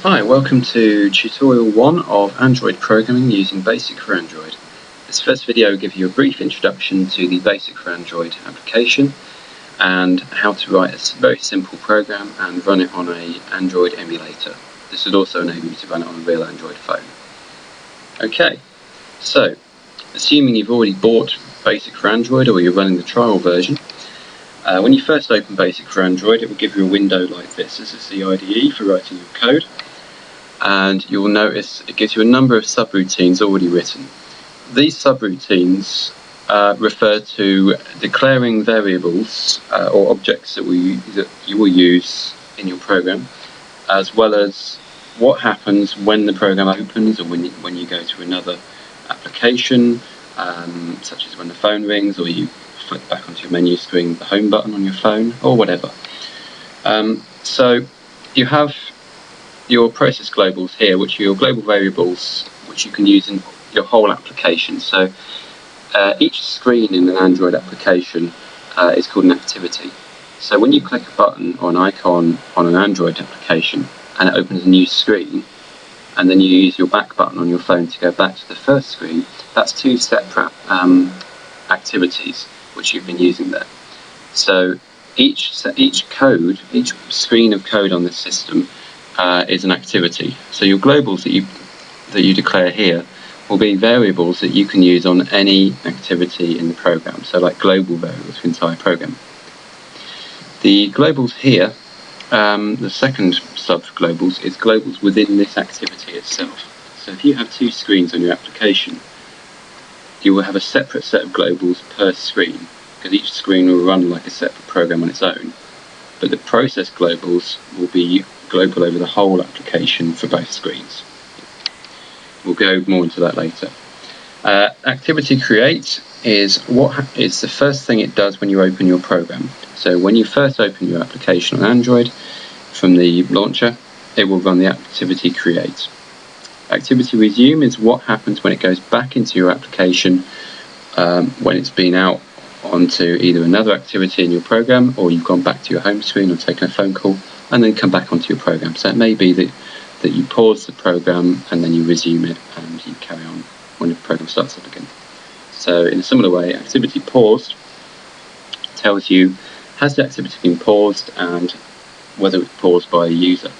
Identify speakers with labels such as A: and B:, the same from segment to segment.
A: Hi, welcome to tutorial 1 of Android programming using Basic4Android. This first video will give you a brief introduction to the Basic4Android application and how to write a very simple program and run it on an Android emulator. This would also enable you to run it on a real Android phone. Okay, so assuming you've already bought Basic4Android or you're running the trial version, when you first open Basic4Android, it will give you a window like this. This is the IDE for writing your code. And you'll notice it gives you a number of subroutines already written. These subroutines refer to declaring variables or objects that you will use in your program, as well as what happens when the program opens or when you go to another application, such as when the phone rings or you flick back onto your menu screen with the home button on your phone or whatever. So you have your process globals here, which are your global variables which you can use in your whole application. So each screen in an Android application is called an activity. So when you click a button or an icon on an Android application and it opens a new screen, and then you use your back button on your phone to go back to the first screen, that's two separate activities which you've been using there. So each screen of code on this system is an activity. So your globals that you declare here will be variables that you can use on any activity in the program. So like global variables for the entire program. The globals here, the second sub for globals is globals within this activity itself. So if you have two screens on your application, you will have a separate set of globals per screen, because each screen will run like a separate program on its own. But the process globals will be global over the whole application for both screens. We'll go more into that later. Activity create is the first thing it does when you open your program. So when you first open your application on Android from the launcher, it will run the activity create. Activity resume is what happens when it goes back into your application when it's been out onto either another activity in your program, or you've gone back to your home screen or taken a phone call and then come back onto your program. So it may be that you pause the program and then you resume it and you carry on when the program starts up again. So in a similar way, activity paused tells you has the activity been paused and whether it's paused by a user.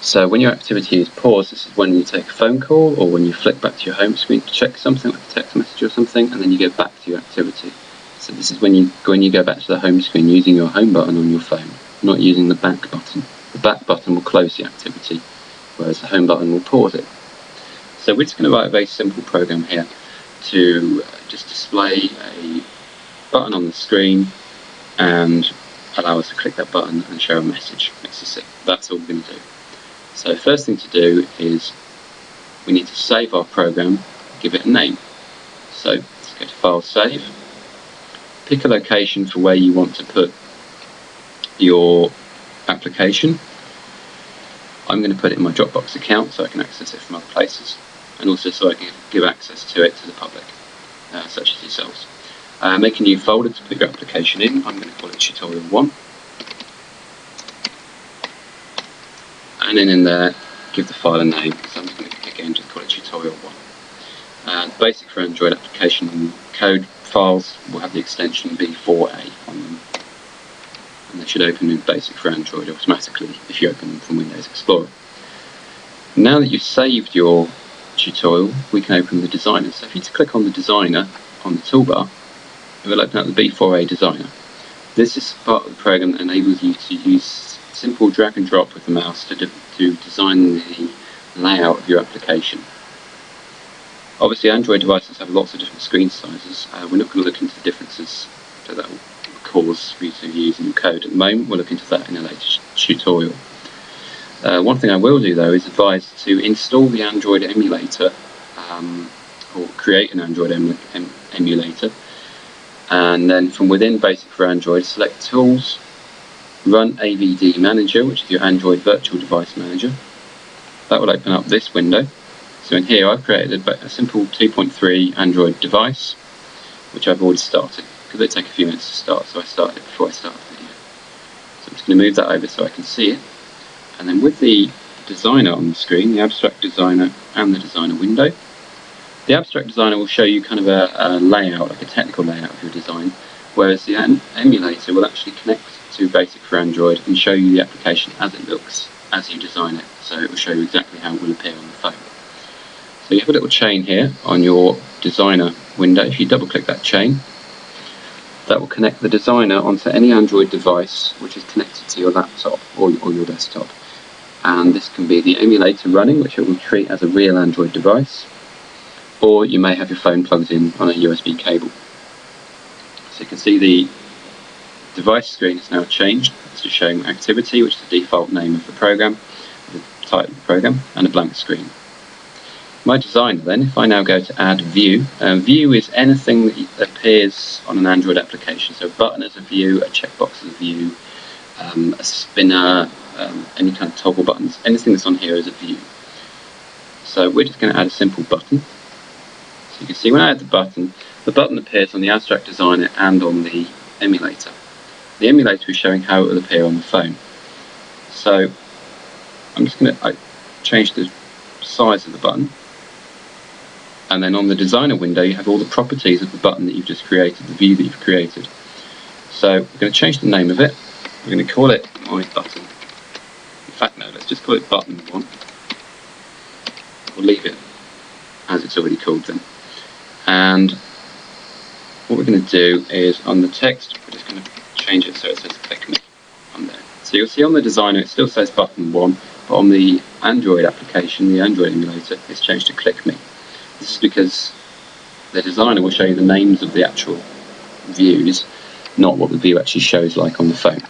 A: So when your activity is paused, this is when you take a phone call or when you flick back to your home screen to check something like a text message or something, and then you go back to your activity. So this is when you go back to the home screen using your home button on your phone, not using the back button. The back button will close the activity, whereas the home button will pause it. So we're just going to write a very simple program here to just display a button on the screen and allow us to click that button and show a message. That's all we're going to do. So first thing to do is we need to save our program, give it a name. So let's go to File, Save. Pick a location for where you want to put your application. I'm going to put it in my Dropbox account so I can access it from other places, and also so I can give access to it to the public, such as yourselves. Make a new folder to put your application in. I'm going to call it tutorial 1. And then in there, give the file a name. So I'm just going to again just call it tutorial 1. Basic4Android application code files will have the extension B4A on them, and they should open in Basic4Android automatically if you open them from Windows Explorer. Now that you've saved your tutorial, we can open the designer. So if you just click on the designer on the toolbar, it will open up the B4A designer. This is part of the program that enables you to use simple drag and drop with the mouse to design the layout of your application. Obviously Android devices have lots of different screen sizes. We're not going to look into the differences that will cause for you to use in your code at the moment. We'll look into that in a later tutorial. One thing I will do though is advise to install the Android emulator or create an Android emulator, and then from within Basic4Android select Tools, run AVD Manager, which is your Android Virtual Device Manager. That will open up this window. So in here I've created a simple 2.3 Android device, which I've already started, because they take a few minutes to start, so I started it before I started the video. So I'm just going to move that over so I can see it. And then with the designer on the screen, the abstract designer and the designer window, the abstract designer will show you kind of a layout, like a technical layout of your design, whereas the emulator will actually connect to Basic4Android and show you the application as it looks as you design it. So it will show you exactly how it will appear on the phone. So you have a little chain here on your designer window. If you double click that chain, that will connect the designer onto any Android device which is connected to your laptop or your desktop. And this can be the emulator running, which it will treat as a real Android device, or you may have your phone plugged in on a USB cable. So you can see the device screen is now changed. It's just showing activity, which is the default name of the program, the title of the program, and a blank screen. My designer then, if I now go to add view, view is anything that appears on an Android application. So a button as a view, a checkbox as a view, a spinner, any kind of toggle buttons, anything that's on here is a view. So we're just going to add a simple button. So you can see when I add the button appears on the abstract designer and on the emulator. The emulator is showing how it will appear on the phone. So I'm just going to change the size of the button, and then on the designer window you have all the properties of the button that you've just created, the view that you've created. So we're going to change the name of it. We're going to call it my button. In fact, no, let's just call it button 1. We'll leave it as it's already called then. And what we're going to do is on the text, we're just going to change it so it says click me on there. So you'll see on the designer it still says button 1, but on the Android application, the Android emulator, it's changed to click me. This is because the designer will show you the names of the actual views, not what the view actually shows like on the phone.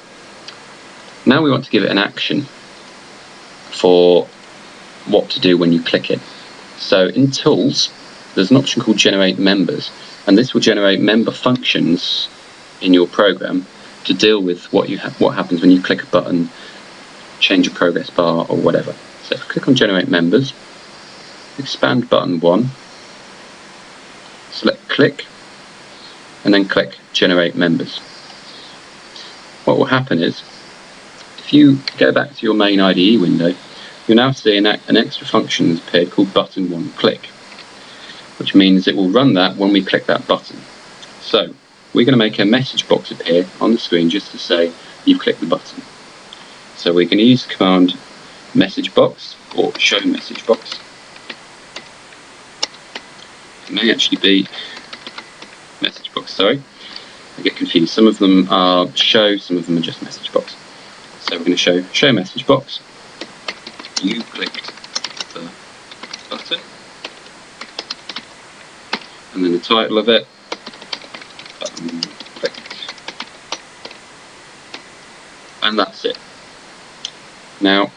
A: Now we want to give it an action for what to do when you click it. So in Tools, there's an option called Generate Members, and this will generate member functions in your program to deal with what happens when you click a button, change a progress bar, or whatever. So if I click on Generate Members, expand button 1, select Click, and then click Generate Members. What will happen is, if you go back to your main IDE window, you'll now see an extra function that's appeared called button 1 click, which means it will run that when we click that button. So we're going to make a message box appear on the screen just to say you've clicked the button. So we can use the command message box or show message box. It may actually be message box, sorry. I get confused. Some of them are show, some of them are just message box. So we're going to show message box. You clicked the button, and then the title of it, button clicked, and that's it. Now,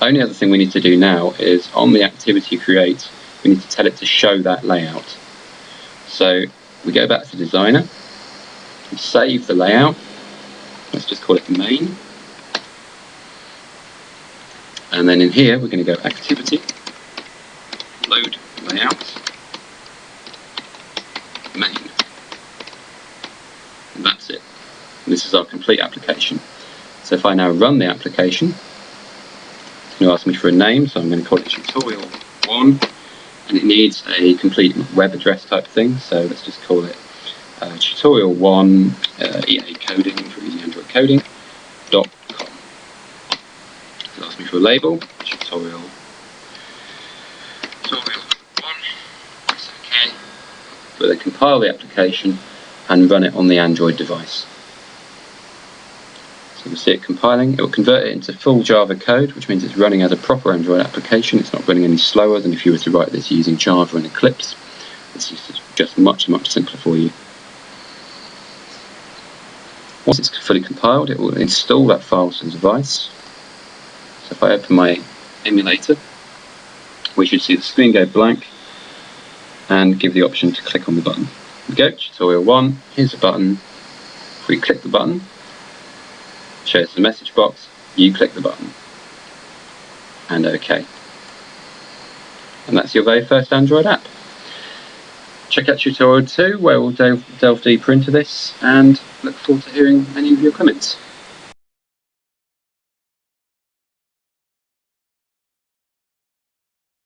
A: only other thing we need to do now is on the activity create, we need to tell it to show that layout. So we go back to designer, and save the layout. Let's just call it main. And then in here we're going to go activity, load layout, main. And that's it. And this is our complete application. So if I now run the application, it's going to ask me for a name, so I'm going to call it tutorial 1, and it needs a complete web address type thing, so let's just call it tutorial 1 EA coding for easy Android coding.com. It'll ask me for a label, tutorial 1, press OK. We'll then compile the application and run it on the Android device. So you'll see it compiling. It will convert it into full Java code, which means it's running as a proper Android application. It's not running any slower than if you were to write this using Java and Eclipse. This is just much simpler for you. Once it's fully compiled, it will install that file to the device. So if I open my emulator, we should see the screen go blank and give the option to click on the button. Here we go, tutorial 1, here's the button. If we click the button, it shows the message box, you click the button, and OK. And that's your very first Android app. Check out tutorial 2 where we'll delve deeper into this, and look forward to hearing any of your comments.